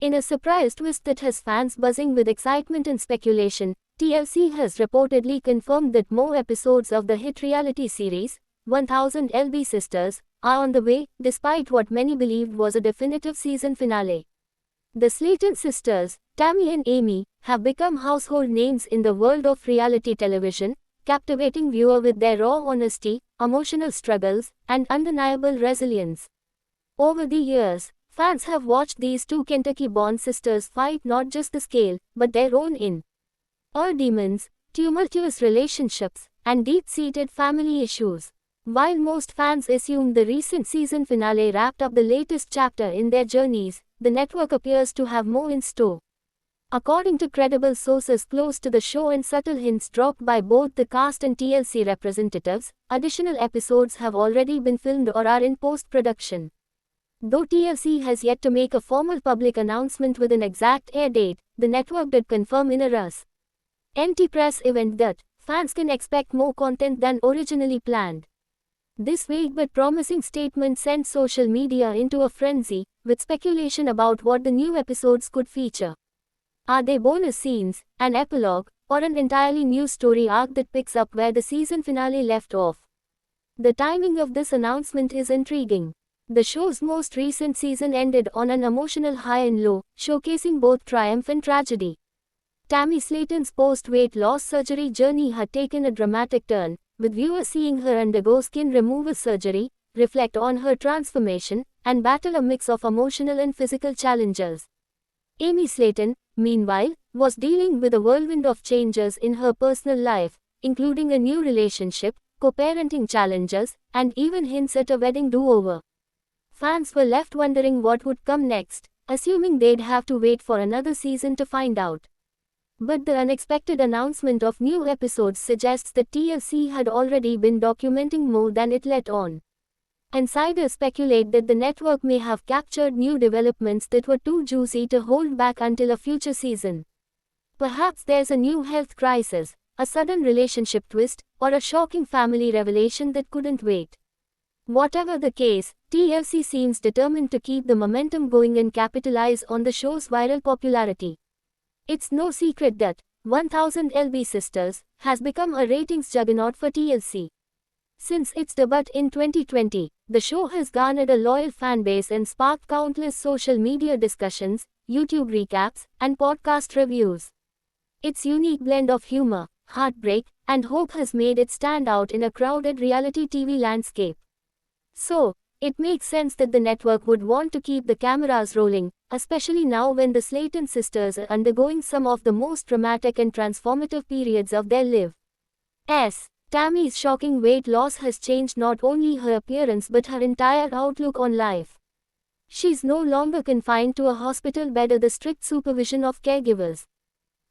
In a surprise twist that has fans buzzing with excitement and speculation, TLC has reportedly confirmed that more episodes of the hit reality series, 1000 LB Sisters, are on the way, despite what many believed was a definitive season finale. The Slayton sisters, Tammy and Amy, have become household names in the world of reality television, captivating viewers with their raw honesty, emotional struggles, and undeniable resilience. Over the years, fans have watched these two Kentucky-born sisters fight not just the scale, but their own inner demons, tumultuous relationships, and deep-seated family issues. While most fans assume the recent season finale wrapped up the latest chapter in their journeys, the network appears to have more in store. According to credible sources close to the show and subtle hints dropped by both the cast and TLC representatives, additional episodes have already been filmed or are in post-production. Though TLC has yet to make a formal public announcement with an exact air date, the network did confirm in a RUSNT press event that fans can expect more content than originally planned. This vague but promising statement sent social media into a frenzy, with speculation about what the new episodes could feature. Are they bonus scenes, an epilogue, or an entirely new story arc that picks up where the season finale left off? The timing of this announcement is intriguing. The show's most recent season ended on an emotional high and low, showcasing both triumph and tragedy. Tammy Slayton's post-weight loss surgery journey had taken a dramatic turn, with viewers seeing her undergo skin removal surgery, reflect on her transformation, and battle a mix of emotional and physical challenges. Amy Slayton, meanwhile, was dealing with a whirlwind of changes in her personal life, including a new relationship, co-parenting challenges, and even hints at a wedding do-over. Fans were left wondering what would come next, assuming they'd have to wait for another season to find out. But the unexpected announcement of new episodes suggests that TLC had already been documenting more than it let on. Insiders speculate that the network may have captured new developments that were too juicy to hold back until a future season. Perhaps there's a new health crisis, a sudden relationship twist, or a shocking family revelation that couldn't wait. Whatever the case, TLC seems determined to keep the momentum going and capitalize on the show's viral popularity. It's no secret that 1000 LB Sisters has become a ratings juggernaut for TLC. Since its debut in 2020, the show has garnered a loyal fanbase and sparked countless social media discussions, YouTube recaps, and podcast reviews. Its unique blend of humor, heartbreak, and hope has made it stand out in a crowded reality TV landscape. So, it makes sense that the network would want to keep the cameras rolling, especially now when the Slayton sisters are undergoing some of the most dramatic and transformative periods of their lives. Tammy's shocking weight loss has changed not only her appearance but her entire outlook on life. She's no longer confined to a hospital bed or the strict supervision of caregivers.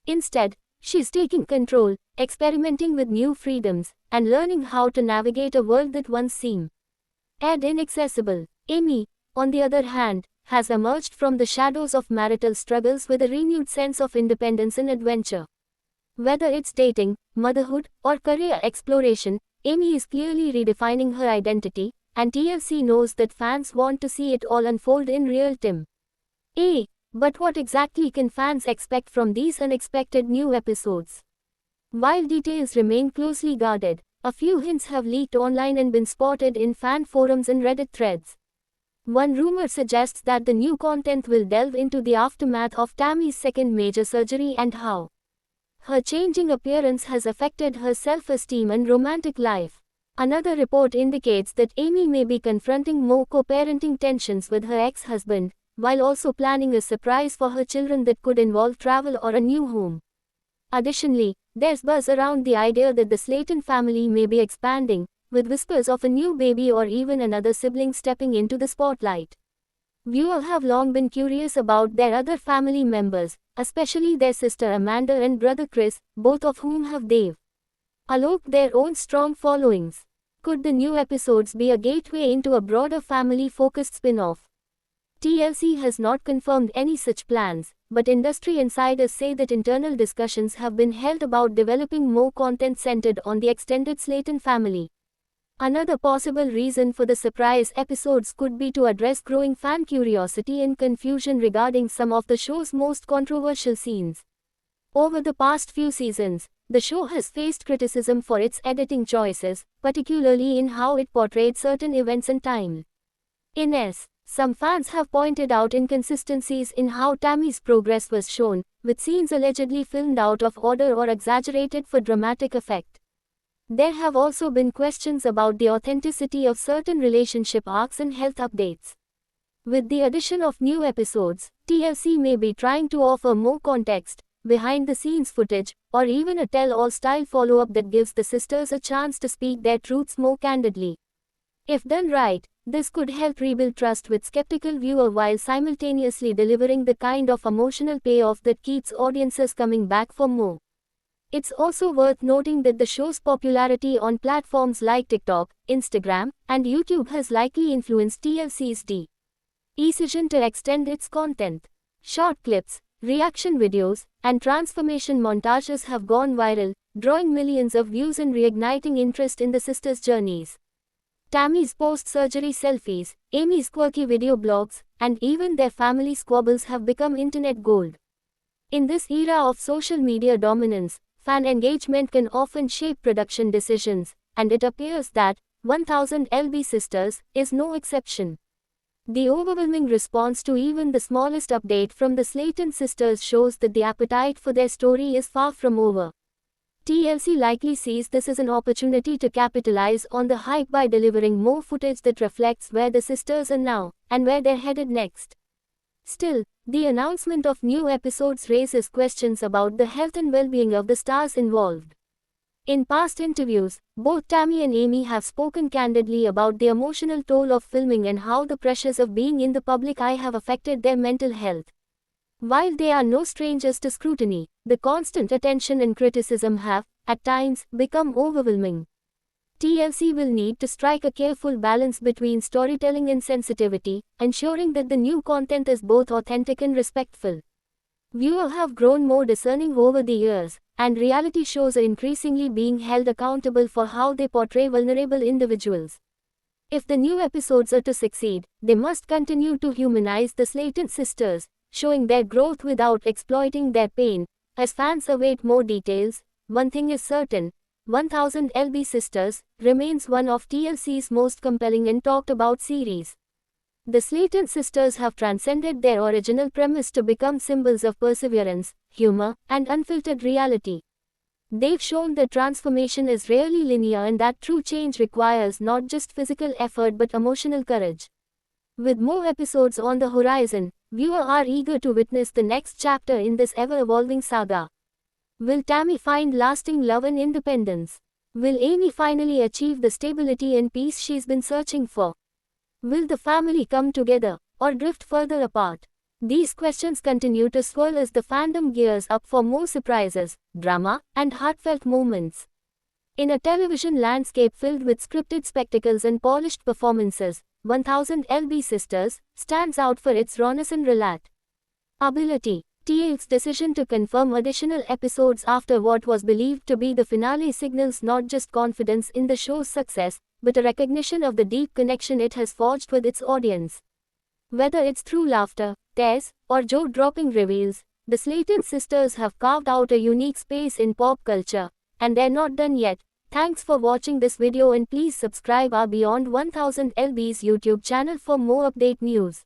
Instead, she's taking control, experimenting with new freedoms, and learning how to navigate a world that once seemed inaccessible. Amy, on the other hand, has emerged from the shadows of marital struggles with a renewed sense of independence and adventure. Whether it's dating, motherhood, or career exploration, Amy is clearly redefining her identity, and TLC knows that fans want to see it all unfold in real time. But what exactly can fans expect from these unexpected new episodes? While details remain closely guarded, a few hints have leaked online and been spotted in fan forums and Reddit threads. One rumor suggests that the new content will delve into the aftermath of Tammy's second major surgery and how her changing appearance has affected her self-esteem and romantic life. Another report indicates that Amy may be confronting more co-parenting tensions with her ex-husband, while also planning a surprise for her children that could involve travel or a new home. Additionally, there's buzz around the idea that the Slayton family may be expanding, with whispers of a new baby or even another sibling stepping into the spotlight. Viewers have long been curious about their other family members, especially their sister Amanda and brother Chris, both of whom have developed their own strong followings. Could the new episodes be a gateway into a broader family-focused spin-off? TLC has not confirmed any such plans, but industry insiders say that internal discussions have been held about developing more content centered on the extended Slayton family. Another possible reason for the surprise episodes could be to address growing fan curiosity and confusion regarding some of the show's most controversial scenes. Over the past few seasons, the show has faced criticism for its editing choices, particularly in how it portrayed certain events and time. Some fans have pointed out inconsistencies in how Tammy's progress was shown, with scenes allegedly filmed out of order or exaggerated for dramatic effect. There have also been questions about the authenticity of certain relationship arcs and health updates. With the addition of new episodes, TLC may be trying to offer more context, behind-the-scenes footage, or even a tell-all style follow-up that gives the sisters a chance to speak their truths more candidly. If done right, this could help rebuild trust with skeptical viewers while simultaneously delivering the kind of emotional payoff that keeps audiences coming back for more. It's also worth noting that the show's popularity on platforms like TikTok, Instagram, and YouTube has likely influenced TLC's decision to extend its content. Short clips, reaction videos, and transformation montages have gone viral, drawing millions of views and reigniting interest in the sisters' journeys. Tammy's post-surgery selfies, Amy's quirky video blogs, and even their family squabbles have become internet gold. In this era of social media dominance, fan engagement can often shape production decisions, and it appears that 1000 LB Sisters is no exception. The overwhelming response to even the smallest update from the Slayton sisters shows that the appetite for their story is far from over. TLC likely sees this as an opportunity to capitalize on the hype by delivering more footage that reflects where the sisters are now, and where they're headed next. Still, the announcement of new episodes raises questions about the health and well-being of the stars involved. In past interviews, both Tammy and Amy have spoken candidly about the emotional toll of filming and how the pressures of being in the public eye have affected their mental health. While they are no strangers to scrutiny, the constant attention and criticism have, at times, become overwhelming. TLC will need to strike a careful balance between storytelling and sensitivity, ensuring that the new content is both authentic and respectful. Viewers have grown more discerning over the years, and reality shows are increasingly being held accountable for how they portray vulnerable individuals. If the new episodes are to succeed, they must continue to humanize the Slayton sisters, showing their growth without exploiting their pain. As fans await more details, one thing is certain: 1000 LB Sisters remains one of TLC's most compelling and talked about series. The Slayton sisters have transcended their original premise to become symbols of perseverance, humor, and unfiltered reality. They've shown that transformation is rarely linear and that true change requires not just physical effort but emotional courage. With more episodes on the horizon, viewers are eager to witness the next chapter in this ever-evolving saga. Will Tammy find lasting love and independence? Will Amy finally achieve the stability and peace she's been searching for? Will the family come together, or drift further apart? These questions continue to swirl as the fandom gears up for more surprises, drama, and heartfelt moments. In a television landscape filled with scripted spectacles and polished performances, 1000 LB Sisters stands out for its rawness and relatability. TLC's decision to confirm additional episodes after what was believed to be the finale signals not just confidence in the show's success, but a recognition of the deep connection it has forged with its audience. Whether it's through laughter, tears, or jaw-dropping reveals, the Slayton sisters have carved out a unique space in pop culture, and they're not done yet. Thanks for watching this video and please subscribe our Beyond 1000 LB's YouTube channel for more update news.